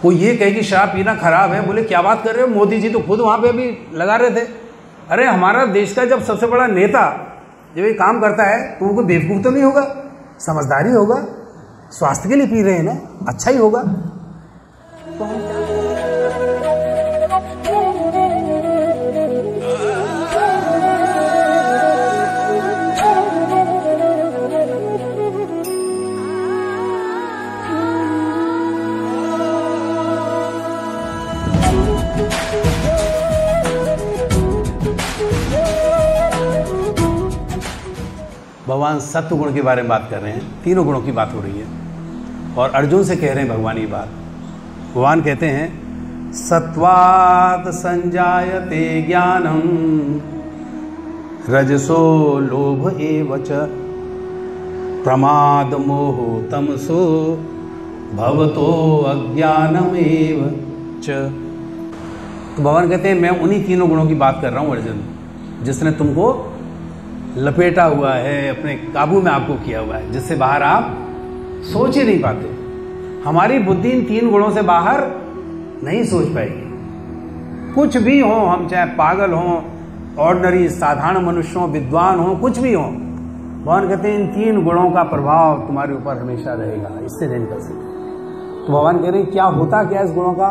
कोई ये कहे कि शराब पीना खराब है, बोले क्या बात कर रहे हो, मोदी जी तो खुद वहाँ पे भी लगा रहे थे। अरे हमारा देश का जब सबसे बड़ा नेता जब ये काम करता है तो वो कोई बेवकूफ़ तो नहीं होगा, समझदारी होगा, स्वास्थ्य के लिए पी रहे हैं ना, अच्छा ही होगा। भगवान सत्व गुण के बारे में बात कर रहे हैं, तीनों गुणों की बात हो रही है और अर्जुन से कह रहे हैं भगवान ये बात। भगवान कहते हैं सत्वात् संजायते ज्ञानम रजसो लोभ एव च प्रमाद मोह तमसो भवतो अज्ञानम एव च। तो भगवान कहते हैं मैं उन्हीं तीनों गुणों की बात कर रहा हूँ अर्जुन, जिसने तुमको लपेटा हुआ है, अपने काबू में आपको किया हुआ है, जिससे बाहर आप सोच ही नहीं पाते। हमारी बुद्धि इन तीन गुणों से बाहर नहीं सोच पाएगी। कुछ भी हो हम, चाहे पागल हो, ऑर्डिनरी साधारण मनुष्य हो, विद्वान हो, कुछ भी हो, भगवान कहते हैं इन तीन गुणों का प्रभाव तुम्हारे ऊपर हमेशा रहेगा, इससे नहीं निकल सकते। तो भगवान कह रहे हैं क्या होता क्या इस गुणों का,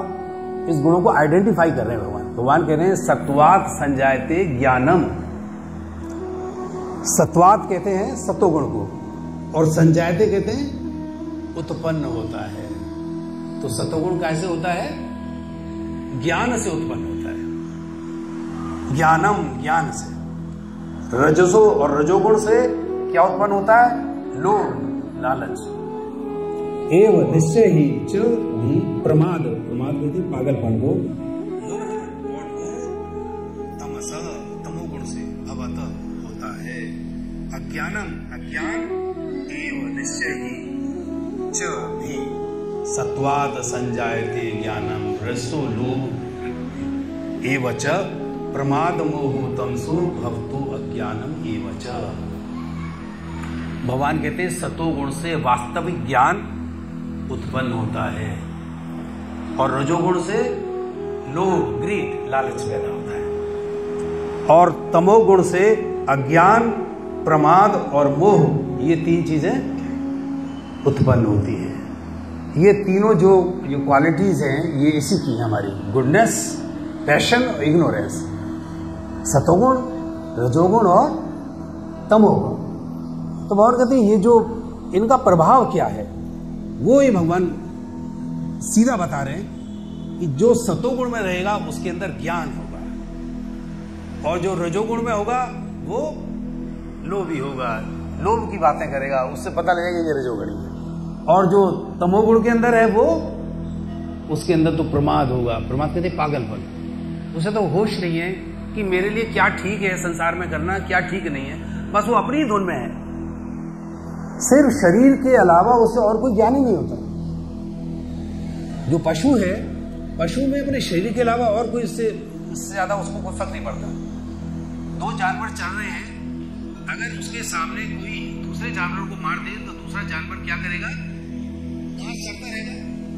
इस गुणों को आइडेंटिफाई कर रहे हैं भगवान। भगवान कह रहे हैं सत्वात् संजायते ज्ञानम। सत्वात कहते हैं सत्वगुण को, और संजायते कहते हैं उत्पन्न होता है। तो सत्वगुण कैसे होता है, ज्ञान से उत्पन्न होता है, ज्ञानम ज्ञान से। रजसो और रजोगुण से क्या उत्पन्न होता है, लोभ लालच। एव निश्चय ही च भी प्रमाद, प्रमाद कहते हैं पागलपन को। तमोगुण से भवत होता है अज्ञानम, अज्ञान एव निश्चय ही च भी सत्वात् संजायते ज्ञानम रजसो लोभ एव च प्रमाद मोह तमसो भवतो अज्ञानम एव च। भगवान कहते हैं सतोगुण से वास्तविक ज्ञान उत्पन्न होता है और रजोगुण से लोभ ग्रीड लालच पैदा होता है, और तमोगुण से अज्ञान प्रमाद और मोह, ये तीन चीजें उत्पन्न होती हैं। ये तीनों जो क्वालिटीज हैं ये इसी की है हमारी, गुडनेस, पैशन और इग्नोरेंस। सतोगुण, रजोगुण और तमोगुण। तो भगवान कहते हैं ये जो इनका प्रभाव क्या है वो ये भगवान सीधा बता रहे हैं कि जो सतोगुण में रहेगा उसके अंदर ज्ञान होगा, और जो रजोगुण में होगा वो लोभी होगा, लोभ की बातें करेगा, उससे पता लगेगा ये रजोगुणी है। और जो तमोगुण के अंदर है वो, उसके अंदर तो प्रमाद होगा। प्रमाद कहते हैं पागलपन, उसे तो होश नहीं है कि मेरे लिए क्या ठीक है संसार में करना, क्या ठीक नहीं है, बस वो अपनी धुन में है। सिर्फ शरीर के अलावा उसे और कोई ज्ञान ही नहीं होता। जो पशु है, पशु में अपने शरीर के अलावा और कोई इससे ज्यादा उसको कोई फर्क नहीं पड़ता। दो जानवर चल रहे हैं, अगर उसके सामने कोई दूसरे जानवर को मार दे तो दूसरा जानवर क्या करेगा, वहां चलता रहेगा,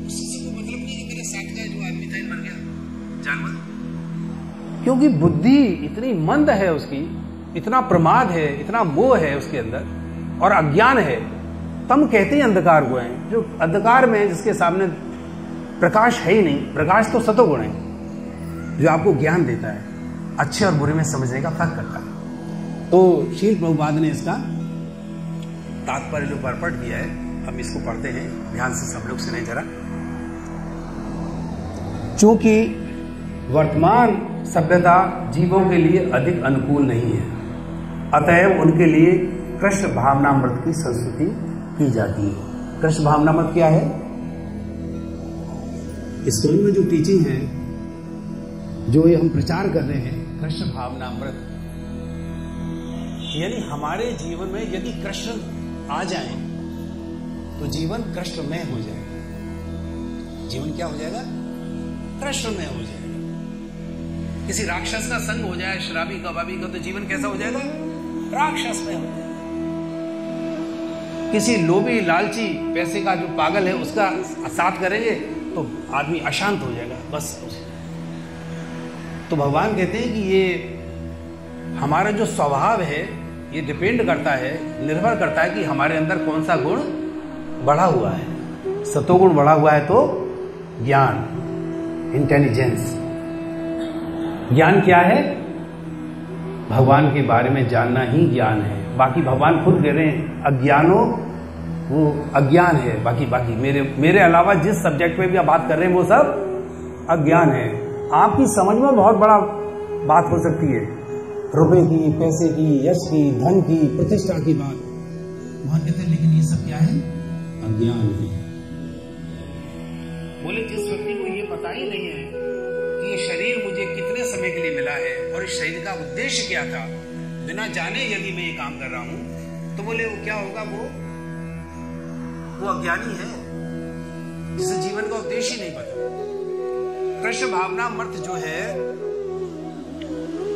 उससे कोई मतलब नहीं कि मेरे साथ का जो आदमी था मर गया जानवर। क्योंकि बुद्धि इतनी मंद है उसकी, इतना प्रमाद है, इतना मोह है उसके अंदर और अज्ञान है। तम कहते हैं अंधकार को है, जो अंधकार में जिसके सामने प्रकाश है ही नहीं। प्रकाश तो सतोगुण है जो आपको ज्ञान देता है, अच्छे और बुरे में समझने का फर्क करता है। तो श्रील प्रभुपाद ने इसका तात्पर्य जो परपट दिया है, हम इसको पढ़ते हैं, ध्यान से सब लोग सुने जरा। चूंकि वर्तमान सभ्यता जीवों के लिए अधिक अनुकूल नहीं है, अतएव उनके लिए कृष्ण भावनामृत की संस्तुति की जाती है। कृष्ण भावनामृत क्या है? इस स्कूल में जो टीचिंग है, जो ये हम प्रचार कर रहे हैं, कृष्ण भावनामृत, यानी हमारे जीवन में यदि कृष्ण आ जाए तो जीवन कृष्णमय हो जाएगा। जीवन क्या हो जाएगा? कृष्णमय हो जाएगा। किसी राक्षस का संग हो जाए, शराबी कबाबी का, तो जीवन कैसा हो जाएगा? राक्षसमय हो जाएगा। किसी लोभी लालची पैसे का जो पागल है उसका साथ करेंगे तो आदमी अशांत हो जाएगा बस। तो भगवान कहते हैं कि ये हमारा जो स्वभाव है ये डिपेंड करता है, निर्भर करता है कि हमारे अंदर कौन सा गुण बढ़ा हुआ है। सतोगुण बढ़ा हुआ है तो ज्ञान, इंटेलिजेंस। ज्ञान क्या है? भगवान के बारे में जानना ही ज्ञान है। बाकी भगवान खुद कह रहे हैं अज्ञानो वो अज्ञान है। बाकी मेरे अलावा जिस सब्जेक्ट पे भी आप बात कर रहे हैं वो सब अज्ञान है। आपकी समझ में बहुत बड़ा बात हो सकती है, रुपए की, पैसे की, यश की, धन की, प्रतिष्ठा की बात। भगवान कहते हैं लेकिन ये सब क्या है? अज्ञान है। बोले जिस व्यक्ति को ये पता ही नहीं है कि ये शरीर मुझे कितने समय के लिए मिला है और इस शरीर का उद्देश्य क्या था, बिना जाने यदि मैं ये काम कर रहा हूं, तो बोले वो क्या होगा? वो अज्ञानी है, जिसे जीवन का उद्देश्य ही नहीं पता। कृष्ण भावना मर्त जो है,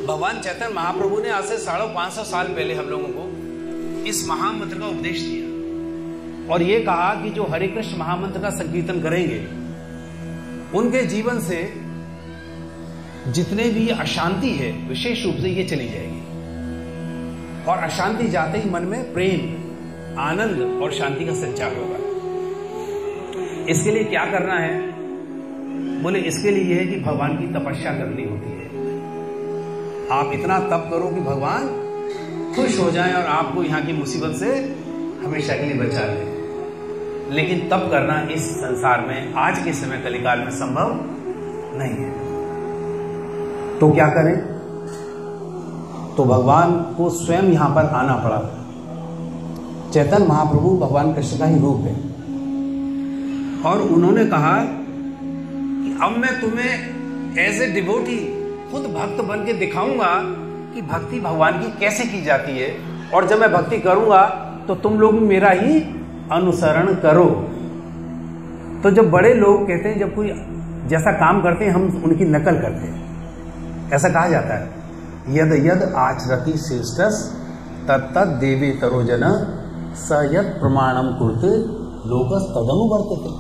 भगवान चैतन्य महाप्रभु ने आज से 550 साल पहले हम लोगों को इस महामंत्र का उपदेश दिया और ये कहा कि जो हरे कृष्ण महामंत्र का संकीर्तन करेंगे उनके जीवन से जितने भी अशांति है विशेष रूप से ये चली जाएगी और अशांति जाते ही मन में प्रेम, आनंद और शांति का संचार होगा। इसके लिए क्या करना है? बोले इसके लिए यह है कि भगवान की तपस्या करनी होती है। आप इतना तप करो कि भगवान खुश हो जाएं और आपको यहाँ की मुसीबत से हमेशा के लिए बचा लें। लेकिन तप करना इस संसार में आज के समय कलिकाल में संभव नहीं है। तो क्या करें? तो भगवान को स्वयं यहां पर आना पड़ा। चैतन्य महाप्रभु भगवान कृष्ण का ही रूप है और उन्होंने कहा कि अब मैं तुम्हें एज ए डिवोटी खुद भक्त बन के दिखाऊंगा कि भक्ति भगवान की कैसे की जाती है, और जब मैं भक्ति करूंगा तो तुम लोग भी मेरा ही अनुसरण करो। तो जब बड़े लोग कहते हैं, जब कोई जैसा काम करते हैं हम उनकी नकल करते हैं, ऐसा कहा जाता है यद यद आचरति श्रेष्ठस तत्तद देवे तरोजन स यद प्रमाणम कुरुते लोकस तदनुवर्तते।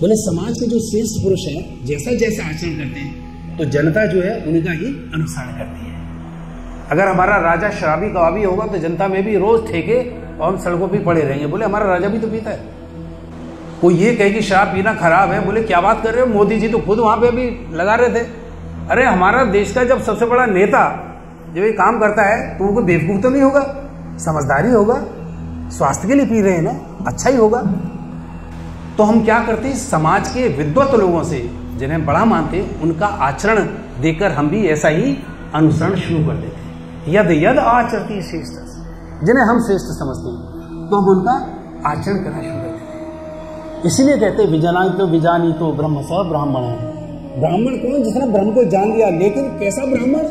बोले समाज के जो श्रेष्ठ पुरुष हैं जैसा जैसा आचरण करते हैं तो जनता जो है उनका ही अनुसरण करती है। अगर हमारा राजा शराबी कबाबी होगा तो जनता में भी रोज ठेके और हम सड़कों पर पड़े रहेंगे। बोले हमारा राजा भी तो पीता है। कोई ये कहे कि शराब पीना खराब है, बोले क्या बात कर रहे हो, मोदी जी तो खुद वहां पे भी लगा रहे थे। अरे हमारा देश का जब सबसे बड़ा नेता जब ये काम करता है तो वो कोई बेवकूफ तो नहीं होगा, समझदारी होगा, स्वास्थ्य के लिए पी रहे हैं ना, अच्छा ही होगा। तो हम क्या करते हैं, समाज के विद्वत लोगों से जिन्हें बड़ा मानते हैं उनका आचरण देखकर हम भी ऐसा ही अनुसरण शुरू कर देते हैं। यद यद आचरति श्रेष्ठ, जिन्हें हम श्रेष्ठ समझते हैं तो हम उनका आचरण करना शुरू कर देते हैं। इसीलिए कहते हैं विजानी तो ब्रह्म स ब्राह्मण है। ब्राह्मण कौन? जिसने ब्रह्म को जान लिया। लेकिन कैसा ब्राह्मण?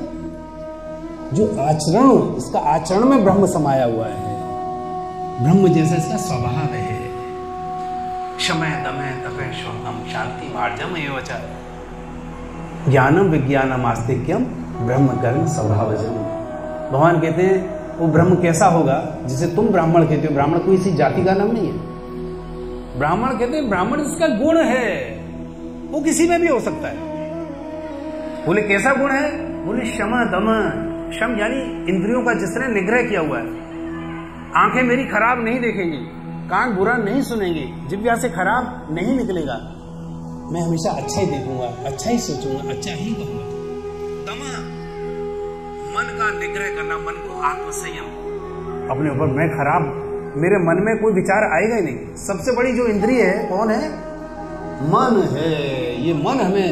जो आचरण, इसका आचरण में ब्रह्म समाया हुआ है, ब्रह्म जैसा इसका स्वभाव है। क्षमय दमय तपय शोकम शांति मार्जम एवं च ज्ञानम विज्ञानम आस्तिक्यम ब्रह्म कर्म स्वभावजम। भगवान कहते हैं वो ब्रह्म कैसा होगा जिसे तुम ब्राह्मण कहते हो। ब्राह्मण कोई इसी जाति का नाम नहीं है। ब्राह्मण कहते हैं ब्राह्मण इसका गुण है, वो किसी में भी हो सकता है। बोले कैसा गुण है? बोले शम दम। शम यानी इंद्रियों का जिसने निग्रह किया हुआ है। आंखें मेरी खराब नहीं देखेंगी, कान बुरा नहीं सुनेंगे, जिह्वा से खराब नहीं निकलेगा, मैं हमेशा अच्छा ही देखूंगा, अच्छा ही सोचूंगा, अच्छा ही कहूंगा। दम मन का निग्रह करना, मन को आत्मसंयम अपने ऊपर। मैं खराब, मेरे मन में कोई विचार आएगा ही नहीं। सबसे बड़ी जो इंद्रिय है कौन है? मन है। ये मन हमें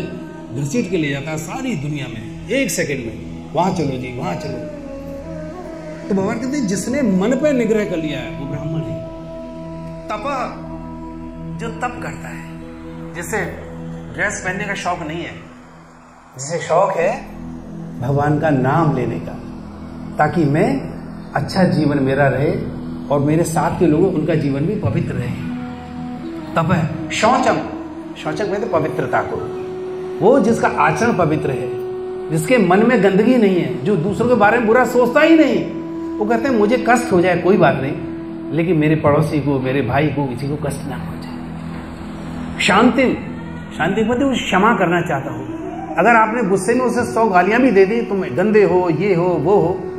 घसीट के ले जाता है सारी दुनिया में, एक सेकंड में वहां चलो जी, वहां चलो। तो भगवान कहते हैं जिसने मन पर निग्रह कर लिया है वो ब्राह्मण है। तप, जो तप करता है, जिसे ड्रेस पहनने का शौक नहीं है, जिसे शौक है भगवान का नाम लेने का, ताकि मैं अच्छा जीवन मेरा रहे और मेरे साथ के लोग उनका जीवन भी पवित्र रहे। तप है। शौचम, शौचक में तो पवित्रता को, वो जिसका आचरण पवित्र है, जिसके मन में गंदगी नहीं है, जो दूसरों के बारे में बुरा सोचता ही नहीं। वो कहते हैं मुझे कष्ट हो जाए कोई बात नहीं, लेकिन मेरे पड़ोसी को, मेरे भाई को, किसी को कष्ट ना हो जाए। शांति मतलब क्षमा करना चाहता हूं। अगर आपने गुस्से में उसे 100 गालियां भी दे दी, तुम गंदे हो, ये हो,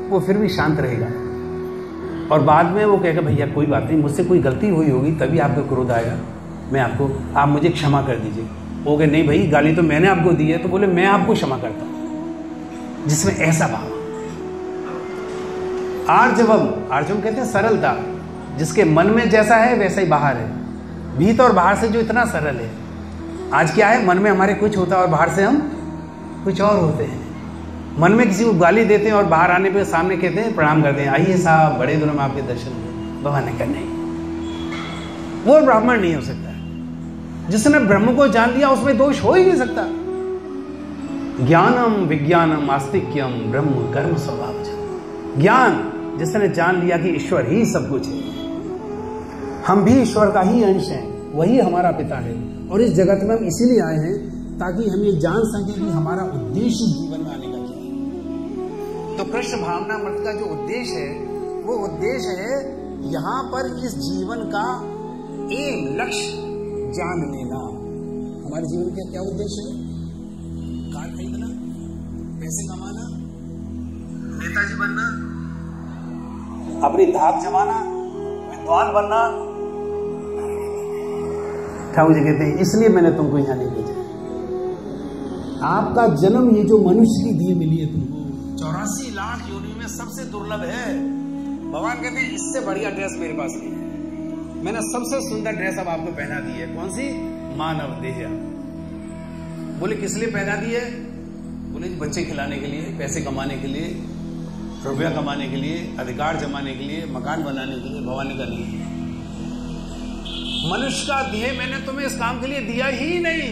वो फिर भी शांत रहेगा। और बाद में वो कहेगा भैया कोई बात नहीं, मुझसे कोई गलती हुई होगी तभी आपको क्रोध आया, आप मुझे क्षमा कर दीजिए। वो कहे नहीं भाई, गाली तो मैंने आपको दी है, तो बोले मैं आपको क्षमा करता हूं, जिसमें ऐसा भाव। आर्जवम कहते हैं सरलता, जिसके मन में जैसा है वैसा ही बाहर है, भीतर और बाहर से जो इतना सरल है। आज क्या है, मन में हमारे कुछ होता है और बाहर से हम कुछ और होते हैं। मन में किसी को गाली देते हैं और बाहर आने पे सामने कहते हैं, प्रणाम करते हैं, आइए साहब बड़े दिनों में आपके दर्शन हुए। भगवान ने कहा नहीं, वो ब्राह्मण नहीं हो सकता। जिसने ब्रह्म को जान लिया उसमें दोष हो ही नहीं सकता। ज्ञानम विज्ञानम आस्तिक्यम ब्रह्म कर्म स्वभाव। ज्ञान, जिसने जान लिया कि ईश्वर ही सब कुछ है, हम भी ईश्वर का ही अंश हैं, वही हमारा पिता है, और इस जगत में हम इसीलिए आए हैं ताकि हम ये जान सकें कि हमारा उद्देश्य जीवन में आने का क्या है। तो कृष्ण भावनामृत का जो उद्देश्य है, वो उद्देश्य है यहां पर इस जीवन का एम, लक्ष्य जान लेना। हमारे जीवन का क्या उद्देश्य है? कार खरीदना, पैसे कमाना, नेताजी बनना, अपनी धाक जमाना, विद्वान बनना। ठाकुर जी कहते हैं इसलिए मैंने तुमको यहां नहीं भेजा। आपका जन्म, ये जो मनुष्य की देह मिली है तुमको, 84 लाख योनियों में सबसे दुर्लभ है। भगवान कहते हैं इससे बढ़िया ड्रेस मेरे पास नहीं है। मैंने सबसे सुंदर ड्रेस अब आपको पहना दी है। कौन सी? मानव देह। बोले किस लिए पहना दी है? बोले बच्चे खिलाने के लिए, पैसे कमाने के लिए, रुपया कमाने के लिए, अधिकार जमाने के लिए, मकान बनाने के लिए। भगवान ने कहा नहीं, मनुष्य का देह मैंने तुम्हें इस काम के लिए दिया ही नहीं।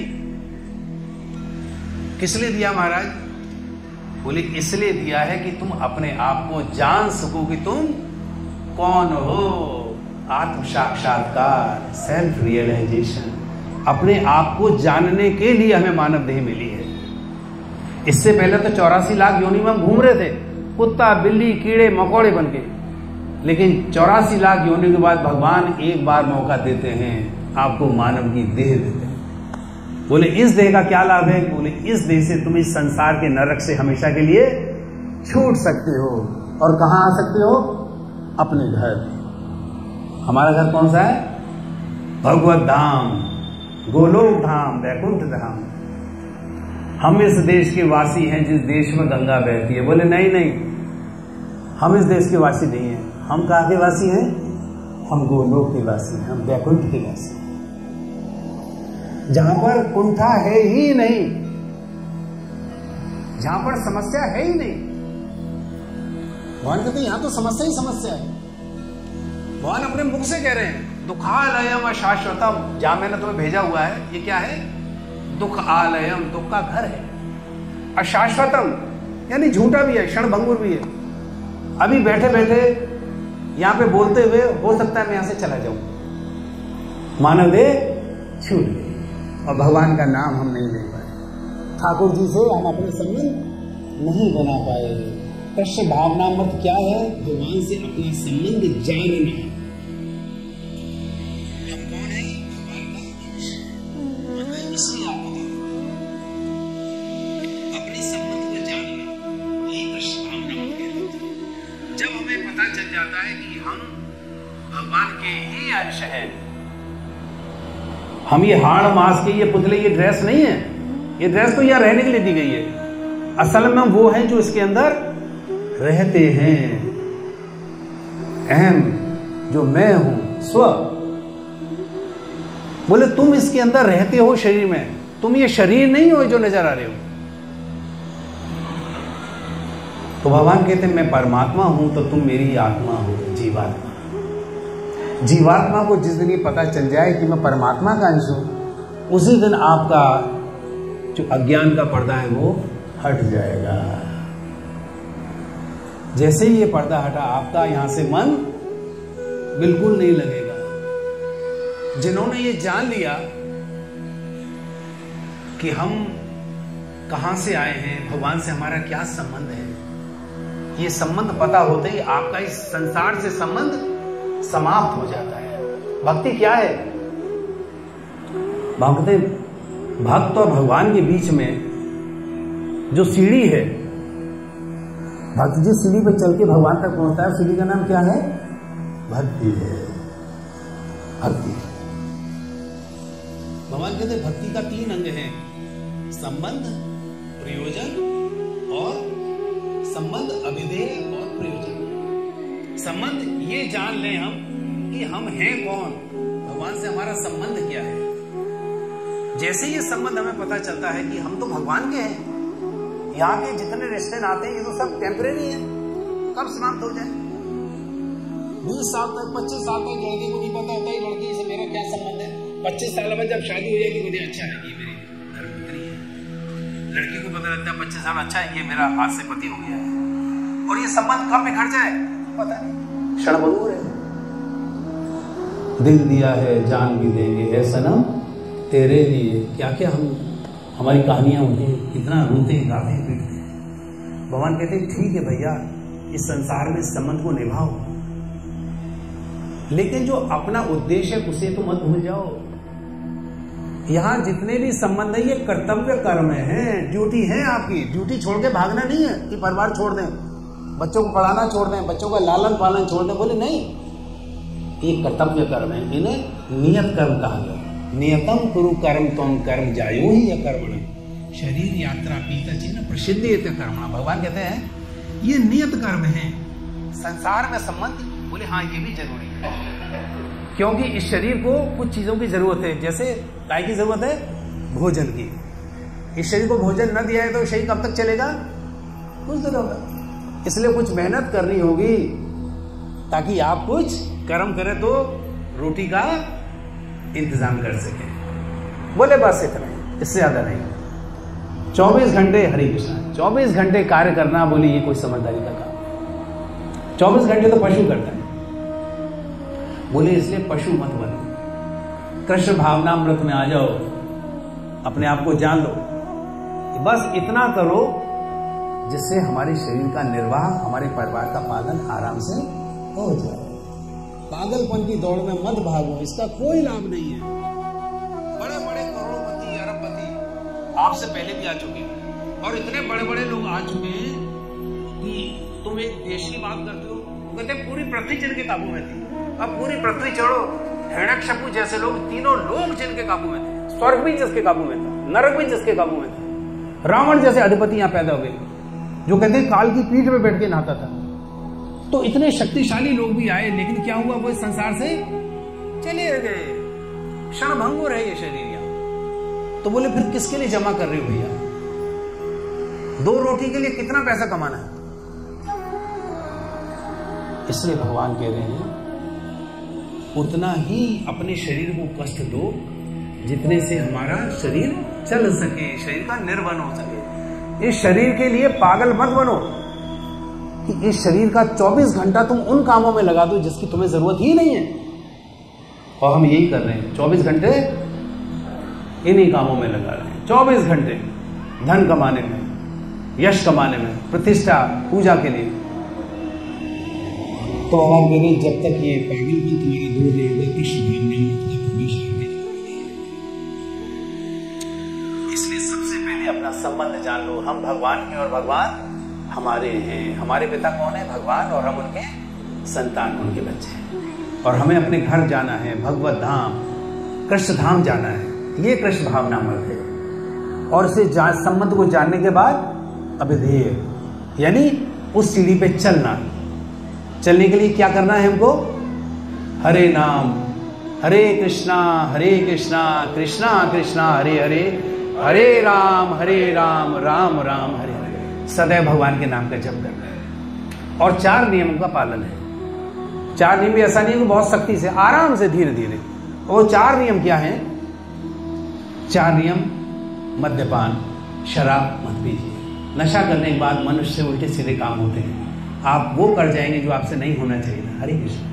किस लिए दिया महाराज? बोले इसलिए दिया है कि तुम अपने आप को जान सको कि तुम कौन हो। आत्म साक्षात्कार, सेल्फ रियलाइजेशन, अपने आप को जानने के लिए हमें मानव देह मिली है। इससे पहले तो 84 लाख योनि में हम घूम रहे थे, कुत्ता, बिल्ली, कीड़े मकोड़े बन के। लेकिन 84 लाख योनि के बाद भगवान एक बार मौका देते हैं, आपको मानव की देह देते हैं। बोले इस देह का क्या लाभ है? बोले इस देह से तुम इस संसार के नरक से हमेशा के लिए छूट सकते हो। और कहां आ सकते हो? अपने घर। हमारा घर कौन सा है? भगवत धाम, गोलोक धाम, वैकुंठ धाम। हम इस देश के वासी हैं जिस देश में गंगा बहती है। बोले नहीं नहीं, हम इस देश के वासी नहीं हैं। हम कहाँ के वासी हैं? हम गोलोक के वासी हैं, हम वैकुंठ के वासी हैं, जहां पर कुंठा है ही नहीं, जहां पर समस्या है ही नहीं। भगवान कहते हैं यहां तो समस्या ही समस्या है। भगवान अपने मुख से कह रहे हैं दुखालयम अशाश्वतम। जहां मैंने तुम्हें भेजा हुआ है, ये क्या है? दुख आलयम, दुख का घर है। अशाश्वतम यानी झूठा भी है, क्षणभंगुर भी है। अभी बैठे बैठे यहां पे बोलते हुए हो सकता है मैं यहां से चला जाऊं, मानव देह छूट गई और भगवान का नाम हम नहीं ले पाए, ठाकुर जी से हम अपने संबंध नहीं बना पाए। कृष्ण भावनामृत क्या है? भगवान से अपना संबंध जानना। हम कौन है? भगवान का अंश। इसलिए आप अपने संबंध को जानना, यही कृष्ण भावनामृत कहलाता है। जब हमें पता चल जाता है कि हम भगवान के ही अंश हैं, हम ये हाड़ मास के ये पुतले, ये ड्रेस नहीं है। ये ड्रेस तो यहां रहने के लिए दी गई है। असल में वो है जो इसके अंदर रहते हैं। अहम, जो मैं हूं, स्व। बोले तुम इसके अंदर रहते हो शरीर में, तुम ये शरीर नहीं हो जो नजर आ रहे हो। तो भगवान कहते हैं मैं परमात्मा हूं तो तुम मेरी आत्मा हो, जीवात्मा। जीवात्मा को जिस दिन ये पता चल जाए कि मैं परमात्मा का अंश हूं, उसी दिन आपका जो अज्ञान का पर्दा है वो हट जाएगा। जैसे ही ये पर्दा हटा, आपका यहां से मन बिल्कुल नहीं लगेगा। जिन्होंने ये जान लिया कि हम कहां से आए हैं, भगवान से हमारा क्या संबंध है, ये संबंध पता होते ही आपका इस संसार से संबंध समाप्त हो जाता है। भक्ति क्या है? कहते भक्त और भगवान के बीच में जो सीढ़ी है, भक्त जिस सीढ़ी पर चल के भगवान तक पहुंचता है, सीढ़ी का नाम क्या है? भक्ति है। भक्ति। भगवान कहते भक्ति का 3 अंग हैं, संबंध, प्रयोजन और संबंध, अभिधेय और प्रयोजन। संबंध ये जान लें हम कि हम हैं कौन, भगवान से हमारा संबंध क्या है। जैसे ये संबंध हमें पता चलता है कि हम तो भगवान के हैं, यहाँ के जितने रिश्ते नाते हैं ये तो सब टेम्परेरी है, कब समाप्त हो जाए। 20 साल तक 25 साल तक लड़की को नहीं पता होता है लड़की से मेरा क्या संबंध है। 25 साल बाद जब शादी हो जाएगी मुझे अच्छा है ये मेरी धर्मपत्नी है। लड़की को पता लगता है 25 साल अच्छा है ये मेरा आज से पति हो गया है। और ये संबंध कब बिखर जाए पता नहीं, क्षण भंगुर है। दिल दिया है जान भी देंगे है सनम तेरे लिए। क्या क्या हमारी कहानियां होती है, कितना रोते गाते पीटते हैं। भगवान कहते हैं ठीक है भैया, इस संसार में संबंध को निभाओ, लेकिन जो अपना उद्देश्य है उसे तो मत भूल जाओ। यहां जितने भी संबंध है ये कर्तव्य कर्म है, ड्यूटी है आपकी। ड्यूटी छोड़ के भागना नहीं है कि परिवार छोड़ दें, बच्चों को पढ़ाना छोड़ दें, बच्चों का लालन पालन छोड़ दें, बोले नहीं, ये कर्तव्य कर्म है। इन्हें नियत कर्म कहा गया। नियतम कुरु कर्म त्वं कर्म जायो ही अकर्मण शरीर यात्रा पीता चिन्ह प्रसिद्ध कर्मणा। भगवान कहते हैं ये नियत कर्म है। संसार में संबंध, बोले हाँ ये भी जरूरी है, क्योंकि इस शरीर को कुछ चीजों की जरूरत है। जैसे काय की जरूरत है? भोजन की। इस शरीर को भोजन न दिया है तो शरीर कब तक चलेगा? कुछ देर होगा। इसलिए कुछ मेहनत करनी होगी ताकि आप कुछ कर्म करें तो रोटी का इंतजाम कर सके। बोले बस इतना ही, इससे ज्यादा नहीं। 24 घंटे हरे कृष्णा, 24 घंटे कार्य करना, बोले ये कोई समझदारी का काम। 24 घंटे तो पशु करता है, बोले इसलिए पशु मत बनो, कृष्ण भावनामृत में आ जाओ, अपने आप को जान लो। बस इतना करो जिससे हमारे शरीर का निर्वाह, हमारे परिवार का पालन आराम से हो जाए। पागलपन की दौड़ में मत भागो, इसका कोई लाभ नहीं है। बड़े बड़े करोड़पति अरबपति आपसे पहले भी आ चुके हैं, और इतने बड़े बड़े लोग आ चुके हैं कि तुम एक देश की बात करते हो, कहते पूरी पृथ्वी जिनके काबू में थी। अब पूरी पृथ्वी छोड़ो, हिरण्यकशिपु जैसे लोग, तीनों लोग जिनके काबू में थे, स्वर्ग भी जिसके काबू में था, नरक भी जिसके काबू में था, रावण जैसे अधिपति यहाँ पैदा हुए जो कहते हैं काल की पीठ में बैठ के नहाता था। तो इतने शक्तिशाली लोग भी आए, लेकिन क्या हुआ, वो इस संसार से चले गए। क्षण भंगुर है ये शरीर यहाँ। तो बोले फिर किसके लिए जमा कर रहे हो भैया? 2 रोटी के लिए कितना पैसा कमाना है? इसलिए भगवान कह रहे हैं उतना ही अपने शरीर को कष्ट दो जितने से हमारा शरीर चल सके, शरीर का निर्वहन हो सके। इस शरीर के लिए पागल मत बनो कि इस शरीर का 24 घंटा तुम उन कामों में लगा दो जिसकी तुम्हें जरूरत ही नहीं है। और हम यही कर रहे हैं, 24 घंटे इन्हीं कामों में लगा रहे हैं। 24 घंटे धन कमाने में, यश कमाने में, प्रतिष्ठा, पूजा के लिए। तो भगवान कह रहे जब तक ये पागलपन तुम्हारा दूर नहीं होगा, कृष्ण भावना इसलिए सबसे पहले अपना संबंध जान लो। हम भगवान हैं और भगवान हमारे हैं। हमारे पिता कौन है? भगवान, और हम उनके संतान, उनके बच्चे हैं। और हमें अपने घर जाना है, भगवत धाम, कृष्ण धाम जाना है। ये कृष्ण भावनामृत है। और इसे संबंध को जानने के बाद अभिधेय, यानी उस सीढ़ी पे चलना। चलने के लिए क्या करना है हमको? हरे नाम, हरे कृष्णा कृष्णा कृष्णा हरे हरे, हरे राम राम राम हरे हरे। सदैव भगवान के नाम का जप करना है। और 4 नियमों का पालन है। 4 नियम भी ऐसा नहीं है बहुत सख्ती से, आराम से, धीरे धीरे। वो 4 नियम क्या हैं? 4 नियम: मद्यपान, शराब मत पीजिए। नशा करने के बाद मनुष्य से उल्टे सीधे काम होते हैं। आप वो कर जाएंगे जो आपसे नहीं होना चाहिए। हरे कृष्ण।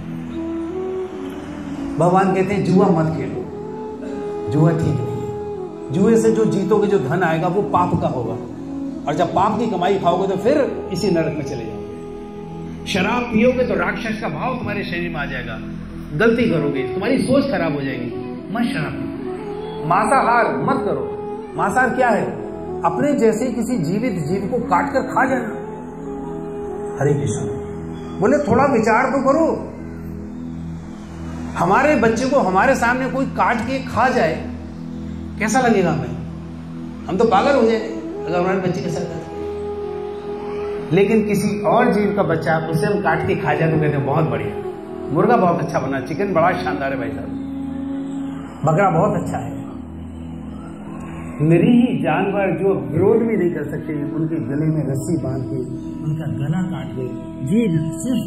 भगवान कहते हैं जुआ मत खेलो, जुआ ठीक नहीं है। जुए से जो जीतोगे, जो धन आएगा वो पाप का होगा, और जब पाप की कमाई खाओगे तो फिर इसी नरक में चले जाओगे। शराब पियोगे तो राक्षस का भाव तुम्हारे शरीर में आ जाएगा, गलती करोगे, तुम्हारी सोच खराब हो जाएगी। मत शराब पियो। मांसाहार मत करो। मांसाहार क्या है? अपने जैसे किसी जीवित जीव को काट कर खा जाना। हरे कृष्ण। बोले थोड़ा विचार तो करो। हमारे बच्चे को हमारे सामने कोई काट के खा जाए, कैसा लगेगा हमें? हम तो पागल हो जाएंगे अगर हमारे बच्चे के साथ। लेकिन किसी और जीव का बच्चा उसे हम काट के खा जाए तो कहते हैं बहुत बढ़िया, मुर्गा बहुत अच्छा बना, चिकन बड़ा शानदार है भाई साहब, बकरा बहुत अच्छा है। निरीह जानवर जो विरोध भी नहीं कर सकते, उनके गले में रस्सी बांध के उनका गला काट के जीव सिर्फ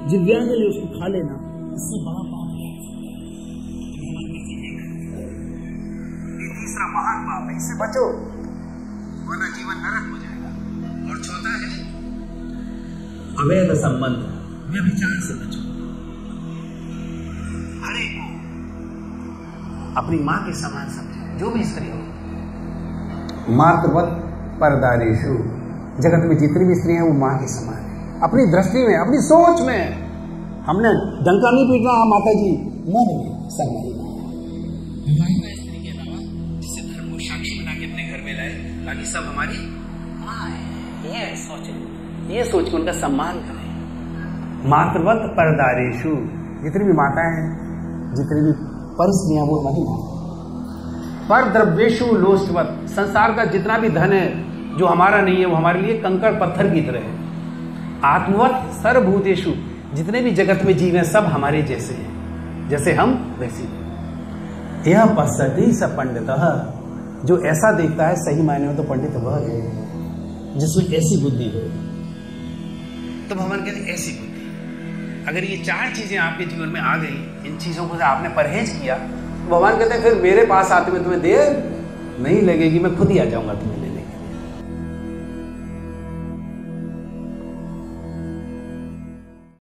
दिव्यांग लिए उसको खा लेना, इससे बड़ा पाप है। ये तीसरा महान पाप है, इससे बचो वरना जीवन नरक हो जाएगा। और चौथा है अवैध संबंध, व्यभिचार से बचो। हर एक को अपनी मां के समान समझो, जो भी स्त्री हो। मातृवत परदारेषु, जगत में जितनी भी स्त्री है वो मां के समान है। अपनी दृष्टि में, अपनी सोच में। हमने डंका नहीं पीटना माता जी, मन में सब स्त्री के अलावा जिसे धर्म को साक्षी बना के अपने घर में लाए, बाकी सब हमारी मां है। ये सोचे, ये सोच के उनका सम्मान करें। मातृवत परदारेषु, जितनी भी माताएं हैं, जितनी भी परिस्थितियां वो हमारी मां। पर द्रव्येषु लोष्टवत, संसार का जितना भी धन है जो हमारा नहीं है वो हमारे लिए कंकड़ पत्थर की तरह है। आत्मवत सर्वभूतेषु, जितने भी जगत में जीव हैं सब हमारे जैसे हैं, जैसे हम वैसे। यह पश्यति स पंडितः, जो ऐसा देखता है सही मायने में तो पंडित वह है जिसमें ऐसी बुद्धि हो। तो भगवान कहते हैं ऐसी बुद्धि। अगर ये चार चीजें आपके जीवन में आ गई, इन चीजों को आपने परहेज किया, भगवान कहते हैं फिर मेरे पास आते में तुम्हें देर नहीं लगेगी, मैं खुद ही आ जाऊंगा तुम्हें लेने।